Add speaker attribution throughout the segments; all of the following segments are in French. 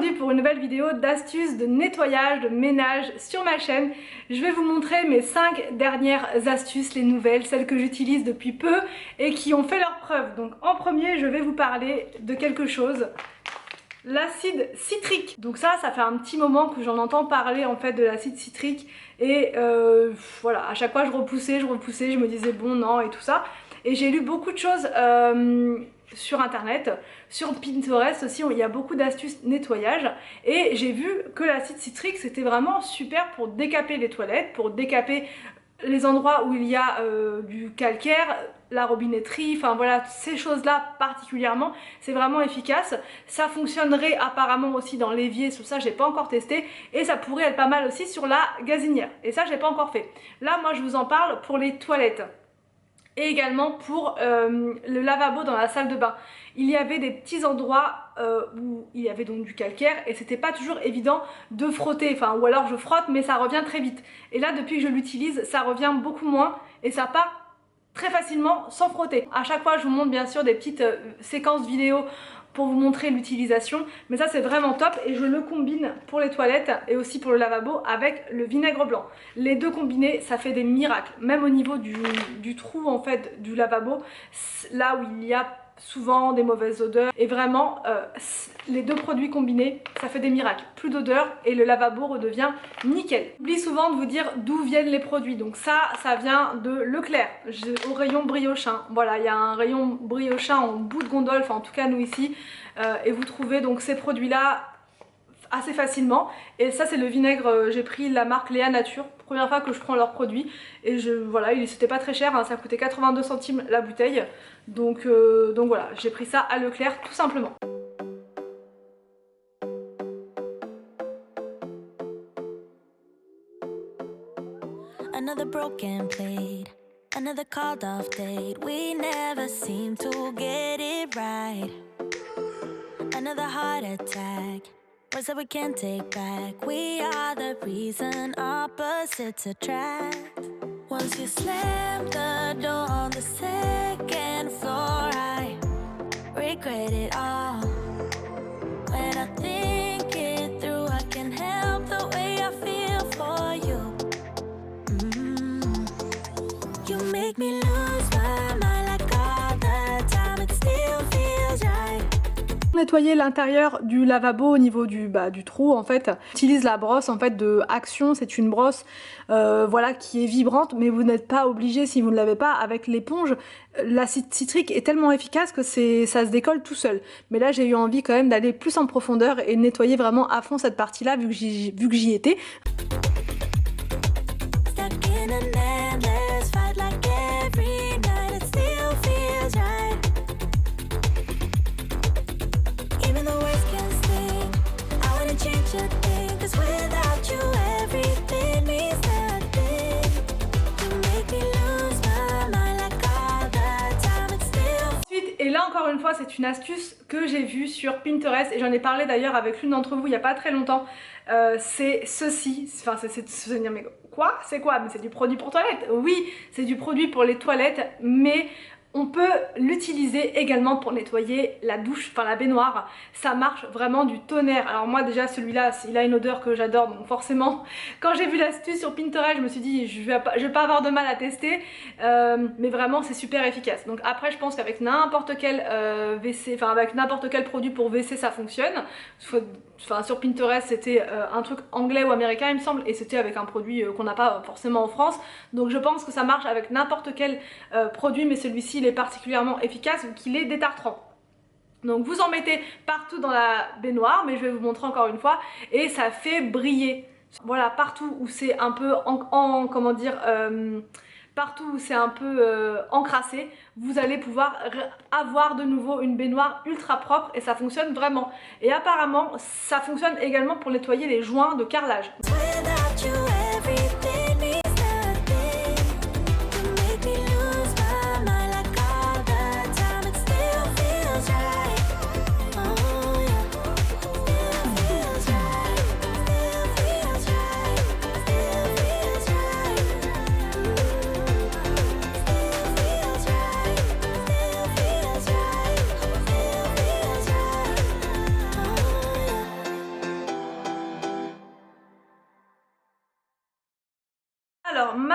Speaker 1: aujourd'hui pour une nouvelle vidéo d'astuces de nettoyage, de ménage sur ma chaîne. Je vais vous montrer mes 5 dernières astuces, les nouvelles, celles que j'utilise depuis peu et qui ont fait leurs preuves. Donc en premier, je vais vous parler de quelque chose, l'acide citrique. Donc ça fait un petit moment que j'en entends parler en fait de l'acide citrique et voilà, à chaque fois je repoussais, je me disais bon non et tout ça. Et j'ai lu beaucoup de choses sur internet, sur Pinterest aussi, il y a beaucoup d'astuces nettoyage et j'ai vu que l'acide citrique c'était vraiment super pour décaper les toilettes, pour décaper les endroits où il y a du calcaire, la robinetterie, enfin voilà, ces choses là particulièrement, c'est vraiment efficace. Ça fonctionnerait apparemment aussi dans l'évier, sur ça j'ai pas encore testé, et ça pourrait être pas mal aussi sur la gazinière, et ça j'ai pas encore fait. Là moi je vous en parle pour les toilettes et également pour le lavabo dans la salle de bain. Il y avait des petits endroits où il y avait donc du calcaire et c'était pas toujours évident de frotter, enfin ou alors je frotte mais ça revient très vite. Et là depuis que je l'utilise ça revient beaucoup moins et ça part très facilement sans frotter. À chaque fois je vous montre bien sûr des petites séquences vidéo pour vous montrer l'utilisation, mais ça c'est vraiment top et je le combine pour les toilettes et aussi pour le lavabo avec le vinaigre blanc. Les deux combinés ça fait des miracles, même au niveau du trou en fait du lavabo, là où il y a souvent des mauvaises odeurs, et vraiment les deux produits combinés ça fait des miracles, plus d'odeur et le lavabo redevient nickel. J'oublie souvent de vous dire d'où viennent les produits, donc ça vient de Leclerc, au rayon briochin. Voilà, il y a un rayon briochin en bout de gondole, enfin en tout cas nous ici, et vous trouvez donc ces produits là assez facilement. Et ça c'est le vinaigre, j'ai pris la marque Léa Nature, première fois que je prends leurs produits et voilà, c'était pas très cher, hein, ça coûtait 82 centimes la bouteille, donc voilà, j'ai pris ça à Leclerc tout simplement.
Speaker 2: Another broken plate, another called off date. We never seem to get it right. Another heart attack, words that we can't take back. We are the reason opposites attract. Once you slam the door on the second floor, I regret it all. When I think it through, I can't help the way I feel for you. You make me lose my mind like all the time. It still feels right.
Speaker 1: Nettoyer l'intérieur du lavabo au niveau du trou en fait, j'utilise la brosse en fait de Action, c'est une brosse voilà qui est vibrante, mais vous n'êtes pas obligé si vous ne l'avez pas avec l'éponge. L'acide citrique est tellement efficace que ça se décolle tout seul, mais là j'ai eu envie quand même d'aller plus en profondeur et de nettoyer vraiment à fond cette partie là vu que j'y étais. Et là encore une fois c'est une astuce que j'ai vue sur Pinterest et j'en ai parlé d'ailleurs avec l'une d'entre vous il n'y a pas très longtemps. C'est ceci, enfin c'est de se dire mais quoi? C'est quoi? Mais c'est du produit pour toilette. Oui, c'est du produit pour les toilettes, mais on peut l'utiliser également pour nettoyer la douche, enfin la baignoire. Ça marche vraiment du tonnerre. Alors moi déjà celui-là, il a une odeur que j'adore, donc forcément quand j'ai vu l'astuce sur Pinterest, je me suis dit je vais pas avoir de mal à tester, mais vraiment c'est super efficace. Donc après je pense qu'avec n'importe quel WC, enfin avec n'importe quel produit pour WC ça fonctionne. Enfin sur Pinterest c'était un truc anglais ou américain il me semble, et c'était avec un produit qu'on n'a pas forcément en France, donc je pense que ça marche avec n'importe quel produit, mais celui-ci il est particulièrement efficace vu qu'il est détartrant. Donc vous en mettez partout dans la baignoire, mais je vais vous montrer encore une fois, et ça fait briller. Voilà, partout où c'est un peu comment dire, partout où c'est un peu encrassé, vous allez pouvoir avoir de nouveau une baignoire ultra propre et ça fonctionne vraiment. Et apparemment ça fonctionne également pour nettoyer les joints de carrelage.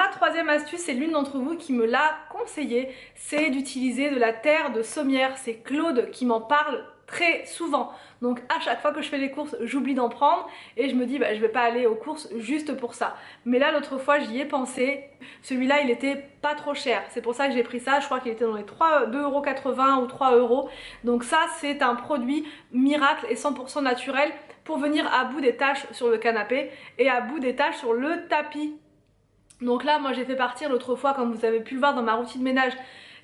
Speaker 1: la troisième astuce, c'est l'une d'entre vous qui me l'a conseillé, c'est d'utiliser de la terre de sommière. C'est Claude qui m'en parle très souvent. Donc à chaque fois que je fais les courses, j'oublie d'en prendre et je me dis bah je vais pas aller aux courses juste pour ça. Mais là l'autre fois j'y ai pensé, celui-là il était pas trop cher, c'est pour ça que j'ai pris ça, je crois qu'il était dans les 2,80 € ou 3 €. Donc ça c'est un produit miracle et 100% naturel pour venir à bout des taches sur le canapé et à bout des taches sur le tapis. Donc là moi j'ai fait partir l'autre fois, comme vous avez pu le voir dans ma routine ménage,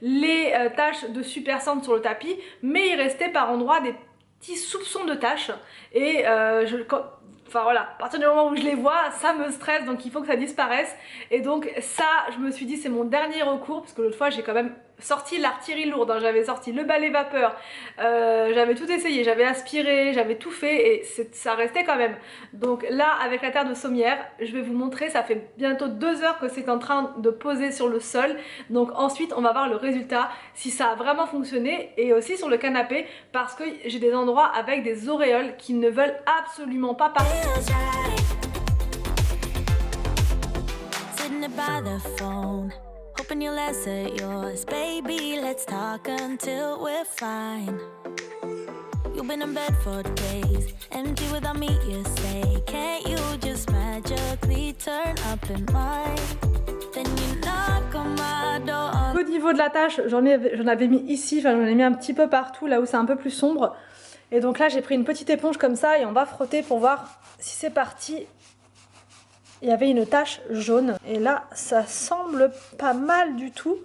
Speaker 1: les taches de Super Scent sur le tapis, mais il restait par endroits des petits soupçons de taches et enfin voilà, à partir du moment où je les vois, ça me stresse, donc il faut que ça disparaisse. Et donc ça, je me suis dit c'est mon dernier recours, parce que l'autre fois j'ai quand même sorti l'artillerie lourde, hein. J'avais sorti le balai vapeur, j'avais tout essayé, j'avais aspiré, j'avais tout fait et ça restait quand même. Donc là avec la terre de sommière, je vais vous montrer, ça fait bientôt 2 heures que c'est en train de poser sur le sol. Donc ensuite on va voir le résultat, si ça a vraiment fonctionné, et aussi sur le canapé, parce que j'ai des endroits avec des auréoles qui ne veulent absolument pas partir. Hoping you'll answer yours, baby, let's talk until we're fine. You've been in bed for days, empty without me, you say. Can't you just magically turn up in mine? Then you knock on my door. Au niveau de la tâche, j'en avais mis ici, enfin j'en ai mis un petit peu partout, là où c'est un peu plus sombre. Et donc là j'ai pris une petite éponge comme ça et on va frotter pour voir si c'est parti. Il y avait une tache jaune et là ça semble pas mal du tout.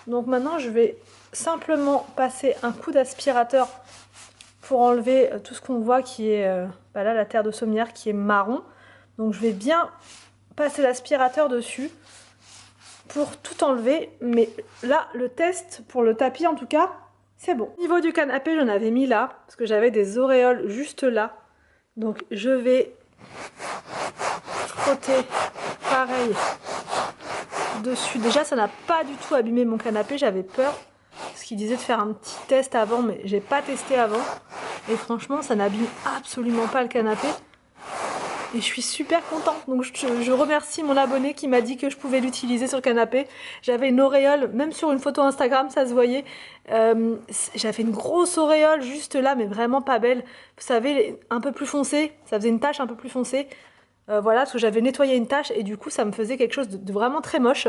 Speaker 1: Donc maintenant je vais simplement passer un coup d'aspirateur pour enlever tout ce qu'on voit qui est là la terre de sommière qui est marron. Donc je vais bien passer l'aspirateur dessus pour tout enlever. Mais là le test pour le tapis en tout cas c'est bon. Au niveau du canapé j'en avais mis là parce que j'avais des auréoles juste là. Donc je vais frotter pareil dessus. Déjà ça n'a pas du tout abîmé mon canapé, j'avais peur parce qu'il disait de faire un petit test avant, mais j'ai pas testé avant et franchement ça n'abîme absolument pas le canapé et je suis super contente. Donc je remercie mon abonné qui m'a dit que je pouvais l'utiliser sur le canapé. J'avais une auréole, même sur une photo Instagram ça se voyait, j'avais une grosse auréole juste là mais vraiment pas belle, vous savez, un peu plus foncée, ça faisait une tache un peu plus foncée. Voilà, parce que j'avais nettoyé une tache et du coup ça me faisait quelque chose de vraiment très moche.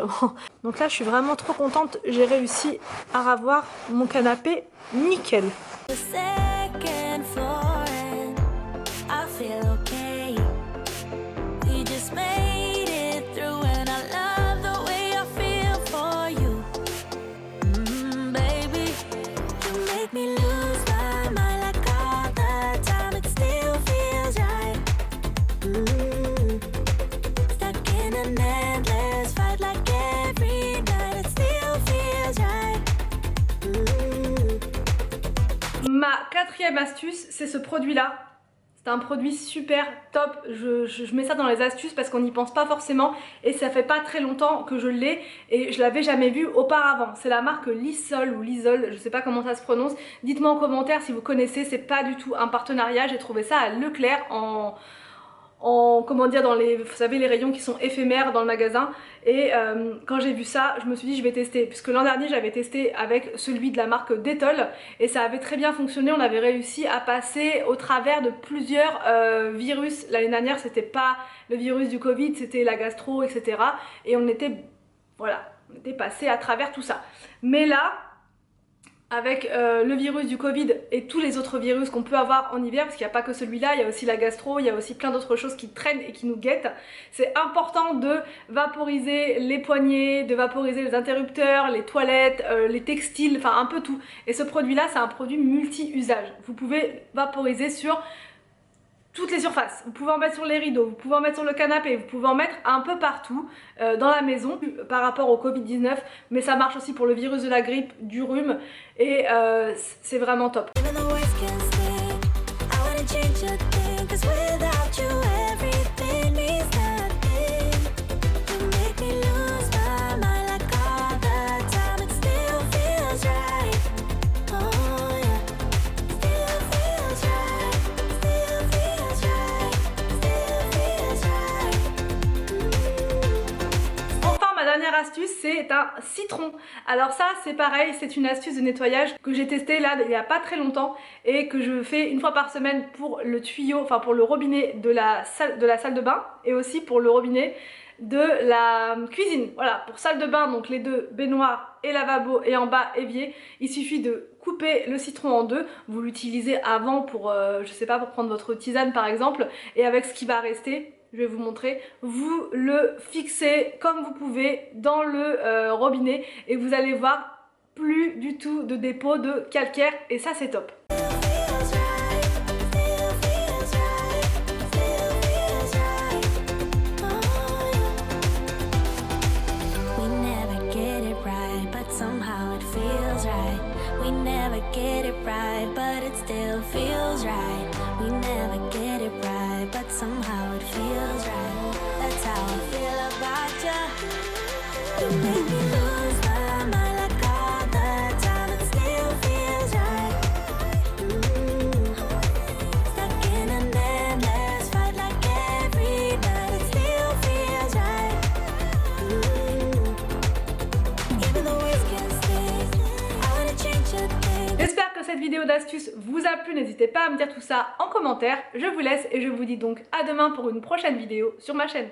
Speaker 1: Donc là je suis vraiment trop contente, j'ai réussi à avoir mon canapé nickel. Ma quatrième astuce, c'est ce produit-là. C'est un produit super top. Je mets ça dans les astuces parce qu'on n'y pense pas forcément et ça fait pas très longtemps que je l'ai et je l'avais jamais vu auparavant. C'est la marque Lysol ou Lysol, je sais pas comment ça se prononce. Dites-moi en commentaire si vous connaissez, c'est pas du tout un partenariat. J'ai trouvé ça à Leclerc comment dire, dans les, vous savez, les rayons qui sont éphémères dans le magasin. Et quand j'ai vu ça, je me suis dit je vais tester, puisque l'an dernier j'avais testé avec celui de la marque Dettol et ça avait très bien fonctionné. On avait réussi à passer au travers de plusieurs virus. L'année dernière c'était pas le virus du Covid, c'était la gastro, etc. Et on était, voilà, on était passé à travers tout ça. Mais là, avec le virus du Covid et tous les autres virus qu'on peut avoir en hiver, parce qu'il n'y a pas que celui-là, il y a aussi la gastro, il y a aussi plein d'autres choses qui traînent et qui nous guettent. C'est important de vaporiser les poignées, de vaporiser les interrupteurs, les toilettes, les textiles, enfin un peu tout. Et ce produit-là, c'est un produit multi-usage. Vous pouvez vaporiser sur toutes les surfaces, vous pouvez en mettre sur les rideaux, vous pouvez en mettre sur le canapé, vous pouvez en mettre un peu partout dans la maison par rapport au Covid-19, mais ça marche aussi pour le virus de la grippe, du rhume et c'est vraiment top. citron. Alors ça c'est pareil, c'est une astuce de nettoyage que j'ai testée là il n'y a pas très longtemps et que je fais une fois par semaine pour le tuyau, enfin pour le robinet de la salle de bain et aussi pour le robinet de la cuisine. Voilà, pour salle de bain, donc les deux, baignoire et lavabo, et en bas évier, il suffit de couper le citron en deux. Vous l'utilisez avant pour, je sais pas, pour prendre votre tisane par exemple, et avec ce qui va rester, je vais vous montrer, vous le fixez comme vous pouvez dans le robinet et vous allez voir plus du tout de dépôt de calcaire et ça c'est top.
Speaker 2: Get it right, but it still feels right. We never get it right, but somehow it feels right. That's how I feel about you. You make me lose my mind like all the time. It still feels right. Stuck in an endless fight like every night. It still feels right. Even the words can stay. I wanna change your thing.
Speaker 1: J'espère que cette vidéo d'astuce vous a plu, n'hésitez pas à me dire tout ça en commentaire. Je vous laisse et je vous dis donc à demain pour une prochaine vidéo sur ma chaîne.